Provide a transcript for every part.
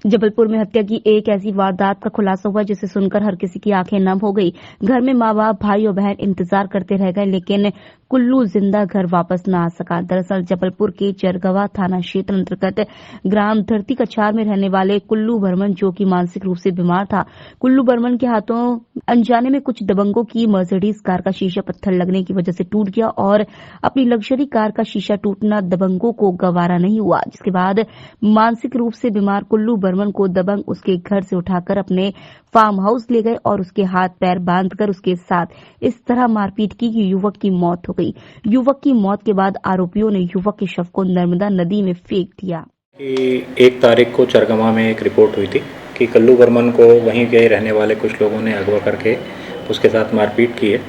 जबलपुर में हत्या की एक ऐसी वारदात का खुलासा हुआ जिसे सुनकर हर किसी की आंखें नम हो गई। घर में माँ बाप, भाई और बहन इंतजार करते रह गए, लेकिन कुल्लू जिंदा घर वापस न आ सका। दरअसल जबलपुर के चरगवा थाना क्षेत्र अंतर्गत ग्राम धरती कछार में रहने वाले कुल्लू बर्मन, जो कि मानसिक रूप से बीमार था, कुल्लू बर्मन के हाथों अनजाने में कुछ दबंगों की मर्सिडीज कार का शीशा पत्थर लगने की वजह से टूट गया और अपनी लग्जरी कार का शीशा टूटना दबंगों को गवारा नहीं हुआ, जिसके बाद मानसिक रूप से बीमार कुल्लू बर्मन को दबंग उसके घर से उठाकर अपने फार्म हाउस ले गए और उसके हाथ पैर बांधकर उसके साथ इस तरह मारपीट की कि युवक की मौत हो गई। युवक की मौत के बाद आरोपियों ने युवक के शव को नर्मदा नदी में फेंक दिया। 1 तारीख को चरगमा में एक रिपोर्ट हुई थी कि कुल्लू बर्मन को वहीं के रहने वाले कुछ लोगों ने अगवा करके उसके साथ मारपीट की है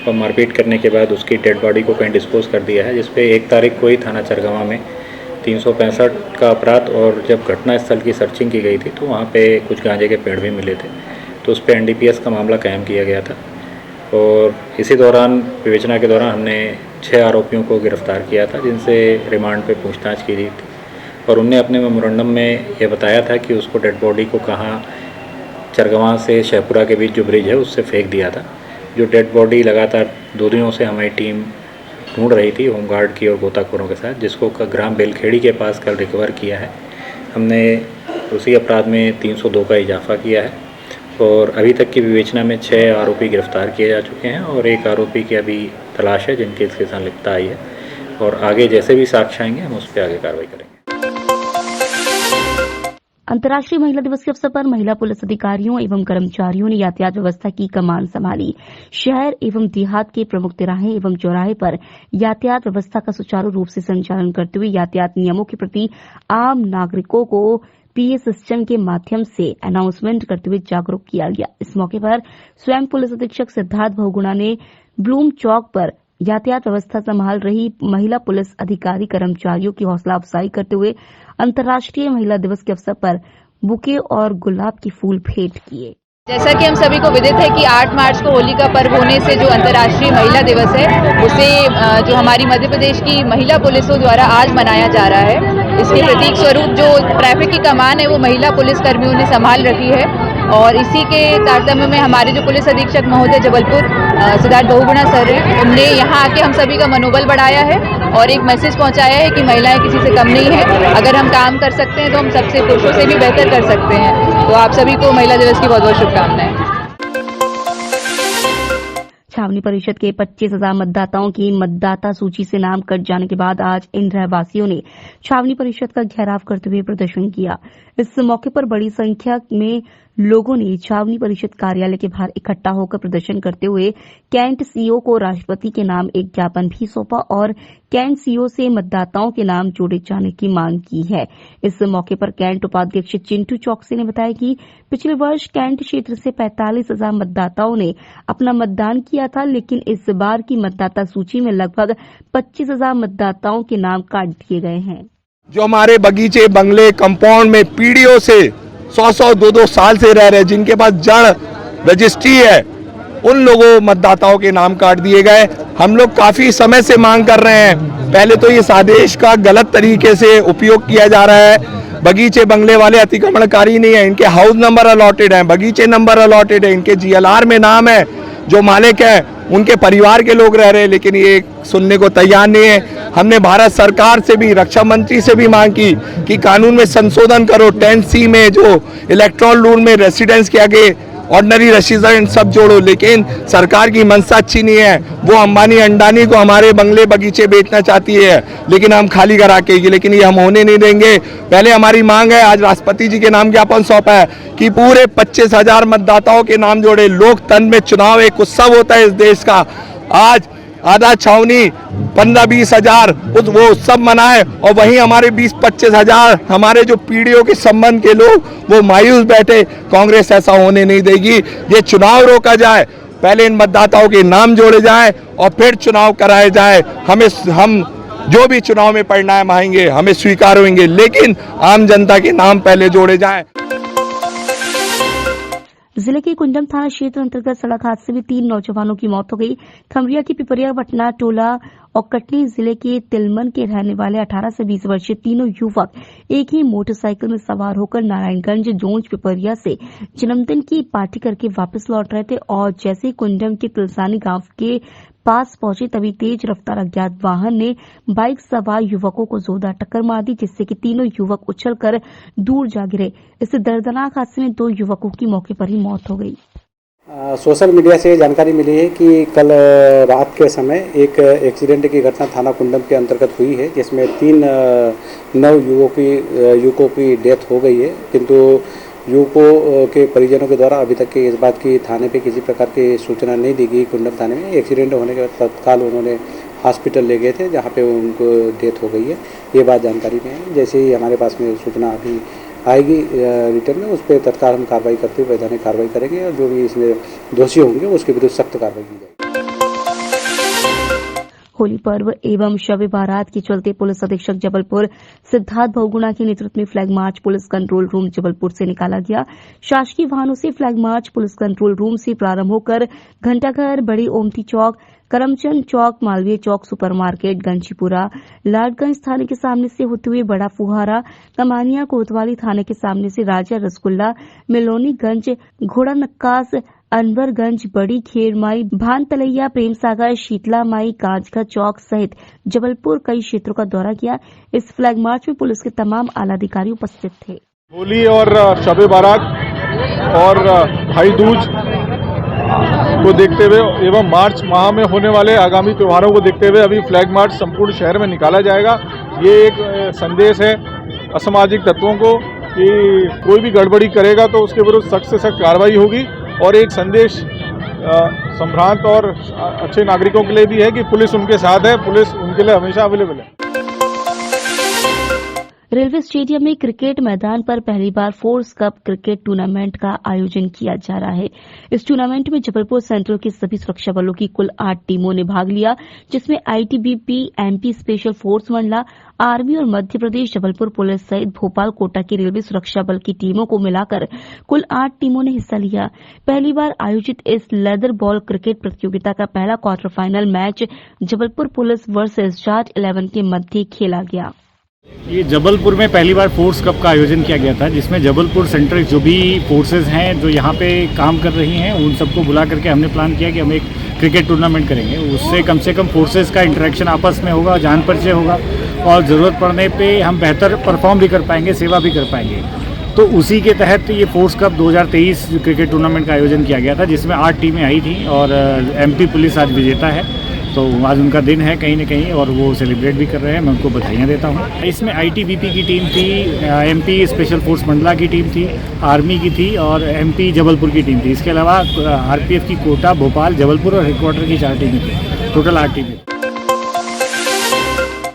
और मारपीट करने के बाद उसकी डेड बॉडी को कहीं डिस्पोज कर दिया है, जिसपे 1 तारीख को ही थाना चरगमा में 365 का अपराध और जब घटनास्थल की सर्चिंग की गई थी तो वहाँ पे कुछ गांजे के पेड़ भी मिले थे, तो उस पर NDPS का मामला कायम किया गया था। और इसी दौरान विवेचना के दौरान हमने 6 आरोपियों को गिरफ्तार किया था, जिनसे रिमांड पे पूछताछ की गई थी और उनने अपने मेमोरेंडम में ये बताया था कि उसको डेड बॉडी को कहाँ चरगवा से शहपुरा के बीच जो ब्रिज है उससे फेंक दिया था। जो डेड बॉडी लगातार 2 दिनों से हमारी टीम ढूंढ रही थी होमगार्ड की और गोताखोरों के साथ, जिसको ग्राम बेलखेड़ी के पास कल रिकवर किया है। हमने उसी अपराध में 302 का इजाफा किया है और अभी तक की विवेचना में 6 आरोपी गिरफ्तार किए जा चुके हैं और 1 आरोपी की अभी तलाश है जिनकी इसके संलिप्तता आई है और आगे जैसे भी साक्ष्य आएंगे हम उस पर आगे कार्रवाई करेंगे। अंतर्राष्ट्रीय महिला दिवस के अवसर पर महिला पुलिस अधिकारियों एवं कर्मचारियों ने यातायात व्यवस्था की कमान संभाली। शहर एवं देहात के प्रमुख तिराहे एवं चौराहे पर यातायात व्यवस्था का सुचारू रूप से संचालन करते हुए यातायात नियमों के प्रति आम नागरिकों को PA सिस्टम के माध्यम से अनाउंसमेंट करते हुए जागरूक किया गया। इस मौके पर स्वयं पुलिस अधीक्षक सिद्धार्थ बहुगुणा ने ब्लूम चौक पर यातायात व्यवस्था संभाल रही महिला पुलिस अधिकारी कर्मचारियों की हौसला अफजाई करते हुए अंतर्राष्ट्रीय महिला दिवस के अवसर पर बुके और गुलाब के फूल भेंट किए। जैसा कि हम सभी को विदित है कि 8 मार्च को होली का पर्व होने से जो अंतर्राष्ट्रीय महिला दिवस है उसे जो हमारी मध्य प्रदेश की महिला पुलिसों द्वारा आज मनाया जा रहा है। इसके प्रतीक स्वरूप जो ट्रैफिक की कमान है वो महिला पुलिस कर्मियों ने संभाल रखी है और इसी के तारतम्य में हमारे जो पुलिस अधीक्षक महोदय जबलपुर सिद्धार्थ बहुगुणा सर हैं, उनने यहाँ आके हम सभी का मनोबल बढ़ाया है और एक मैसेज पहुँचाया है कि महिलाएं किसी से कम नहीं है। अगर हम काम कर सकते हैं तो हम सबसे पुरुषों से भी बेहतर कर सकते हैं। तो आप सभी को महिला दिवस की बहुत बहुत शुभकामनाएं। छावनी परिषद के 25,000 मतदाताओं की मतदाता सूची से नाम कट जाने के बाद आज इन रहवासियों ने छावनी परिषद का घेराव करते हुए प्रदर्शन किया। इस मौके पर बड़ी संख्या में लोगों ने छावनी परिषद कार्यालय के बाहर इकट्ठा होकर प्रदर्शन करते हुए कैंट सीओ को राष्ट्रपति के नाम एक ज्ञापन भी सौंपा और कैंट सीओ से मतदाताओं के नाम जोड़े जाने की मांग की है। इस मौके पर कैंट उपाध्यक्ष चिंटू चौकसी ने बताया कि पिछले वर्ष कैंट क्षेत्र से 45,000 मतदाताओं ने अपना मतदान किया था, लेकिन इस बार की मतदाता सूची में लगभग 25,000 मतदाताओं के नाम काट दिए गए हैं। जो हमारे बगीचे, बंगले, कंपाउंड में पीढ़ियों से 100-100, 2-2 साल से रह रहे, जिनके पास जड़ रजिस्ट्री है, उन लोगों मतदाताओं के नाम काट दिए गए। हम लोग काफी समय से मांग कर रहे हैं। पहले तो इस आदेश का गलत तरीके से उपयोग किया जा रहा है। बगीचे बंगले वाले अतिक्रमणकारी नहीं है, इनके हाउस नंबर अलॉटेड है, बगीचे नंबर अलॉटेड है, इनके GLR में नाम है, जो मालिक है उनके परिवार के लोग रह रहे हैं, लेकिन ये सुनने को तैयार नहीं है। हमने भारत सरकार से भी, रक्षा मंत्री से भी मांग की कि कानून में संशोधन करो, 10C में जो इलेक्ट्रॉल रूल में रेसिडेंस के आगे ऑर्डिनरी रेसिडेंट सब जोड़ो, लेकिन सरकार की मंशा अच्छी नहीं है। वो अंबानी अंडानी को हमारे बंगले बगीचे बेचना चाहती है, लेकिन हम खाली करा के, लेकिन ये हम होने नहीं देंगे। पहले हमारी मांग है, आज राष्ट्रपति जी के नाम ज्ञापन सौंपा है कि पूरे 25,000 मतदाताओं के नाम जोड़े। लोकतंत्र में चुनाव एक उत्सव होता है इस देश का। आज आधा छावनी 15-20 हजार वो उत्सव मनाए और वहीं हमारे 20-25 हजार हमारे जो पीढ़ियों के संबंध के लोग वो मायूस बैठे। कांग्रेस ऐसा होने नहीं देगी। ये चुनाव रोका जाए, पहले इन मतदाताओं के नाम जोड़े जाएं और फिर चुनाव कराए जाए। हम जो भी चुनाव में परिणाम आएंगे हमें स्वीकार होंगे, लेकिन आम जनता के नाम पहले जोड़े जाएं। जिले के कुंडम थाना क्षेत्र अंतर्गत सड़क हादसे में 3 नौजवानों की मौत हो गई। खमरिया की पिपरिया भटना टोला और कटनी जिले के तिलमन के रहने वाले 18 से 20 वर्षीय तीनों युवक एक ही मोटरसाइकिल में सवार होकर नारायणगंज जोंज पिपरिया से जन्मदिन की पार्टी करके वापस लौट रहे थे और जैसे ही कुंडम के तुलसानी गांव के पास पहुंचे तभी तेज रफ्तार अज्ञात वाहन ने बाइक सवार युवकों को जोरदार टक्कर मार दी, जिससे कि तीनों युवक उछलकर दूर जा गिरे। इससे दर्दनाक हादसे में 2 युवकों की मौके पर ही मौत हो गई। सोशल मीडिया से जानकारी मिली है कि कल रात के समय एक एक्सीडेंट की घटना थाना कुंडम के अंतर्गत हुई है, जिसमें 3 युवकों की डेथ हो गई है, किंतु युवकों के परिजनों के द्वारा अभी तक इस बात की थाने पे किसी प्रकार की सूचना नहीं दी गई। कुंडम थाने में एक्सीडेंट होने के बाद तत्काल उन्होंने हॉस्पिटल ले गए थे, जहाँ पे उनको डेथ हो गई है। ये बात जानकारी में है। जैसे ही हमारे पास में सूचना अभी आएगी रिटर्न में, उस पर तत्काल हम कार्रवाई करते हुए वैधानिक कार्रवाई करेंगे और जो भी इसमें दोषी होंगे उसके विरुद्ध सख्त कार्रवाई की जाएगी। होली पर्व एवं शब बारात के चलते पुलिस अधीक्षक जबलपुर सिद्धार्थ बहुगुणा के नेतृत्व में flag march police control room Jabalpur से निकाला गया। शासकीय वाहनों से flag march police control room से प्रारंभ होकर घंटाघर, बड़ी ओमती चौक, करमचंद चौक, मालवीय चौक, सुपर मार्केट, गंजीपुरा, लाडगंज थाने के सामने से होते हुए बड़ा फुहारा, कमानिया, कोतवाली थाने के सामने से राजा रसगुल्ला, मिलोनीगंज, घोड़ा नक्कास, अनवरगंज, बड़ी खेरमाई, भान तलैया, प्रेम सागर, शीतला माई, कांचघर चौक सहित जबलपुर कई क्षेत्रों का दौरा किया। इस फ्लैग मार्च में पुलिस के तमाम आला अधिकारी उपस्थित थे। होली और शब बारात और भाई दूज को देखते हुए एवं मार्च माह में होने वाले आगामी त्योहारों को देखते हुए अभी फ्लैग मार्च संपूर्ण शहर में निकाला जाएगा। ये एक संदेश है असामाजिक तत्वों को कि कोई भी गड़बड़ी करेगा तो उसके विरुद्ध सख्त से सख्त कार्रवाई होगी, और एक संदेश संभ्रांत और अच्छे नागरिकों के लिए भी है कि पुलिस उनके साथ है, पुलिस उनके लिए हमेशा अवेलेबल है। रेलवे स्टेडियम में क्रिकेट मैदान पर पहली बार फोर्स कप क्रिकेट टूर्नामेंट का आयोजन किया जा रहा है। इस टूर्नामेंट में जबलपुर सेंट्रल की सभी सुरक्षा बलों की कुल 8 टीमों ने भाग लिया, जिसमें ITBP, MP special force Mandla, army और मध्य प्रदेश जबलपुर पुलिस सहित भोपाल कोटा की रेलवे सुरक्षा बल की टीमों को मिलाकर कुल 8 टीमों ने हिस्सा लिया। पहली बार आयोजित इस लेदर बॉल क्रिकेट प्रतियोगिता का पहला quarter final match Jabalpur police versus Jat 11 के मध्य खेला गया। ये जबलपुर में पहली बार फोर्स कप का आयोजन किया गया था, जिसमें जबलपुर सेंट्रल जो भी फोर्सेस हैं जो यहाँ पे काम कर रही हैं उन सबको बुला करके हमने प्लान किया कि हम एक क्रिकेट टूर्नामेंट करेंगे। उससे कम से कम फोर्सेस का इंटरेक्शन आपस में होगा, जान परिचय होगा और ज़रूरत पड़ने पे हम बेहतर परफॉर्म भी कर पाएंगे, सेवा भी कर पाएंगे। तो उसी के तहत ये फोर्स कप 2023 क्रिकेट टूर्नामेंट का आयोजन किया गया था, जिसमें 8 टीमें आई थी और एमपी पुलिस आज विजेता है। तो आज उनका दिन है कहीं न कहीं और वो सेलिब्रेट भी कर रहे हैं, मैं उनको बधाइयाँ देता हूँ। इसमें आईटीबीपी की टीम थी, एमपी स्पेशल फोर्स मंडला की टीम थी, आर्मी की थी और एमपी जबलपुर की टीम थी। इसके अलावा आरपीएफ की कोटा, भोपाल, जबलपुर और हेडक्वार्टर की 4 टीमें थी। टोटल 8 टीमें।